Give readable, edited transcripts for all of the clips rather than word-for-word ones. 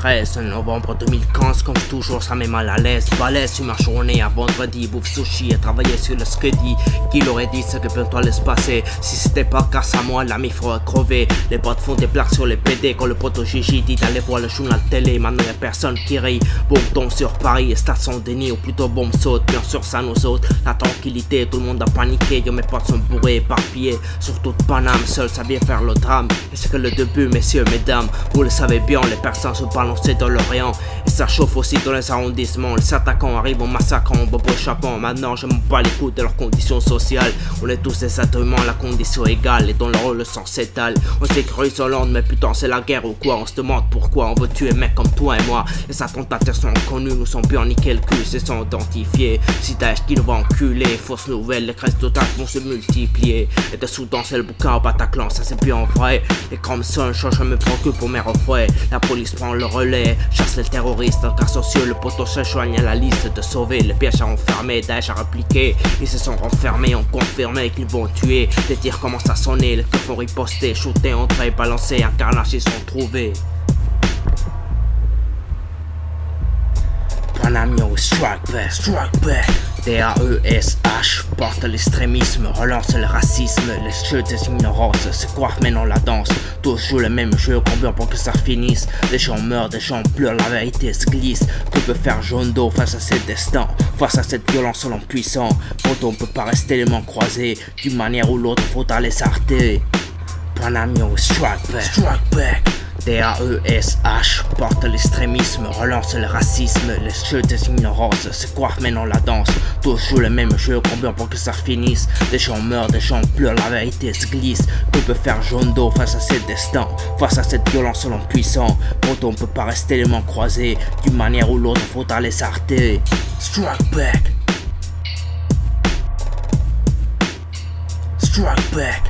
13 novembre 2015, comme toujours ça met mal à l'aise. Balèze sur ma journée à vendredi, bouffe sushi et travailler sur le sketty. Qui l'aurait dit ce que bientôt allait se passer? Si c'était pas grâce à moi, l'ami faudrait crever. Les potes font des blagues sur les PD quand le poteau Gigi dit d'aller voir le journal télé. Maintenant y'a personne qui rit. Bombe tombe sur Paris et station déni, ou plutôt bombe saute. Bien sûr ça nous saute, la tranquillité, tout le monde a paniqué. Yo mes potes sont bourrés, éparpillés sur toute Paname, seul ça vient faire le drame. Et c'est que le début, messieurs, mesdames, vous le savez bien, les personnes se balançaient dans l'Orient. Et ça chauffe aussi dans les arrondissements. Les attaquants arrivent en massacrant, bobo échappant. Maintenant je m'en bats les coups de leurs conditions sociales. On est tous des êtres humains, la condition égale. Et dans leur rôle le sang s'étale. On sécurise Hollande, mais putain c'est la guerre ou quoi? On se demande pourquoi on veut tuer mecs comme toi et moi. Les attentateurs sont connus, nous sommes bien niqués le cul, c'est sans identifier. Si Daesh qui nous va enculer, fausse nouvelle, les crises totales vont se multiplier. Et de Soudan c'est le bouquin au Bataclan, ça c'est bien vrai. Les Cramson changent, je me préoccupe pour mes refrains. La police prend le relais, chasse les terroristes. Cas sociaux, le poteau se joigne à la liste de sauver. Le piège à enfermer, Daesh a répliqué. Ils se sont renfermés, ont confirmé qu'ils vont tuer. Les tirs commencent à sonner, les keufs ont riposté, shooté, entré, balancé, un carnage ils sont trouvés. Paname yo, strike back, strike back. DAESH porte l'extrémisme, relance le racisme, les jeux des ignorances, se croire maintenant la danse. Tous jouent le même jeu, combien pour que ça finisse. Des gens meurent, des gens pleurent, la vérité se glisse. Que peut faire John Doe face à ces destins, face à cette violence l'impuissant? Quand on peut pas rester les mains croisées, d'une manière ou l'autre faut aller s'arrêter. Paname yo, strike back, strike back. DAESH porte l'extrémisme, relance le racisme, les jeux des ignorances, se croire maintenant la danse. Tous jouent le même jeu, combien pour que ça finisse. Des gens meurent, des gens pleurent, la vérité se glisse. Que peut faire John Doe face à ces destins, face à cette violence l'impuissant? Quand on peut pas rester les mains croisées, d'une manière ou l'autre faut aller s'arrêter. Strike back, strike back.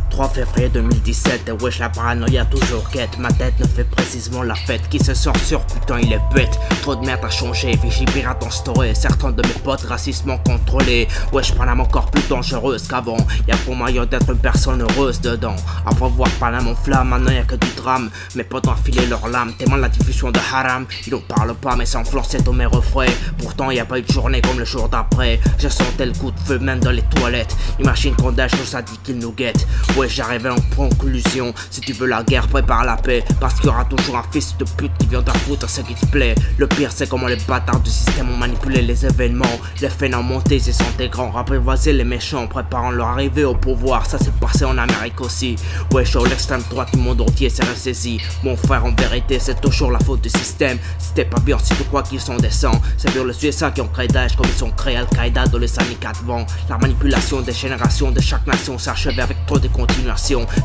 3 février 2017, et wesh la paranoïa toujours quête. Ma tête ne fait précisément la fête. Qui se sort sur putain il est bête. Trop de merde à changer, Vigie pirate en story. Certains de mes potes racistement contrôlés. Wesh Paname encore plus dangereuse qu'avant. Y'a pour moyen d'être une personne heureuse dedans. Après voir Paname en flamme, maintenant y'a que du drame. Mes potes ont affilé leurs lames, tellement la diffusion de haram. Ils en parlent pas mais c'est influencé dans mes refrains. Pourtant y'a pas eu de journée comme le jour d'après. Je sentais le coup de feu même dans les toilettes. Imagine quand Daesh nous a dit qu'il nous guette. Ouais j'arrive en conclusion, si tu veux la guerre prépare la paix. Parce qu'il y aura toujours un fils de pute qui viendra foutre ce qui te plaît. Le pire c'est comment les bâtards du système ont manipulé les événements. Les faits n'ont monté, ils sont des grands, apprivoiser les méchants, préparant leur arrivée au pouvoir. Ça s'est passé en Amérique aussi. Ouais chaud, l'extrême droite du monde entier s'est ressaisi. Mon frère en vérité c'est toujours la faute du système. Si t'es pas bien, si tu crois qu'ils sont décents, c'est bien les USA qui ont créé Daesh comme ils ont créé Al-Qaïda dans les années 80. La manipulation des générations de chaque nation s'achève avec trop de continuation.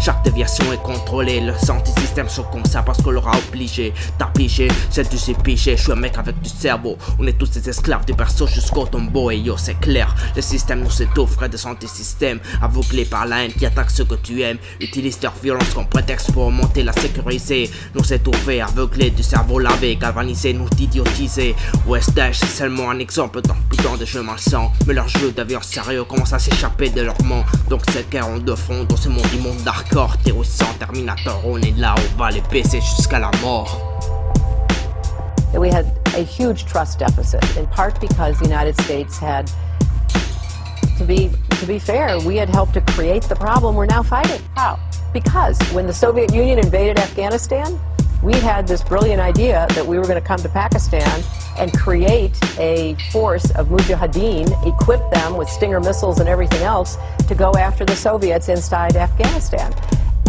Chaque déviation est contrôlée, le anti-système sont comme ça parce qu'on leur a obligé. T'as pigé, c'est du piché, je suis un mec avec du cerveau. On est tous des esclaves du perso jusqu'au tombeau. Et yo c'est clair, le système nous étouffe, frère des anti-systèmes. Aveuglés par la haine qui attaque ceux que tu aimes. Utilisent leur violence comme prétexte pour monter la sécuriser. Nous étouffer, aveuglés, du cerveau lavé, galvanisé, nous idiotiser. West Daesh c'est seulement un exemple d'un putain de jeu malsain. Mais leur jeu devient sérieux, commence à s'échapper de leurs mains. Donc cette guerre en deux fronts, dans ce monde immonde d'hardcore, terroriste sans Terminator, on est là, on va les baisser jusqu'à la mort. We had a huge trust deficit, in part because the United States had, to be fair, we had helped to create the problem we're now fighting. How? Because when the Soviet Union invaded Afghanistan, we had this brilliant idea that we were going to come to Pakistan and create a force of mujahideen, equip them with Stinger missiles and everything else to go after the Soviets inside Afghanistan.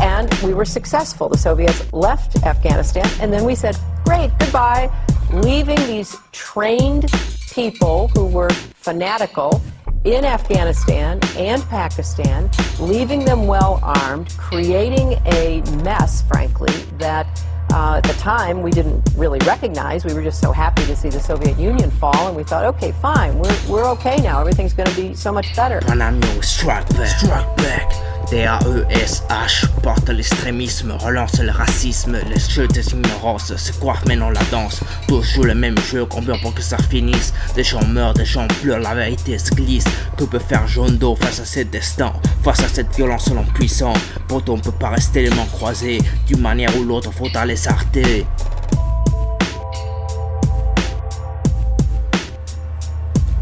And we were successful. The Soviets left Afghanistan, and then we said, great, goodbye, leaving these trained people who were fanatical in Afghanistan and Pakistan, leaving them well armed, creating a mess, frankly, that at the time we didn't really recognize. We were just so happy to see the Soviet Union fall, and we thought, okay, fine, we're okay now. Everything's going to be so much better. Paname yo, strike back, strike back. DAESH porte l'extrémisme, relance le racisme, les jeux des ignorances, se croire maintenant la danse. Tous jouent le même jeu, combien pour que ça finisse. Des gens meurent, des gens pleurent, la vérité se glisse. Que peut faire jaune d'eau face à ce destin, face à cette violence l'impuissant? Pourtant on peut pas rester les mains croisées, d'une manière ou l'autre faudra les arrêter.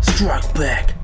Strike back.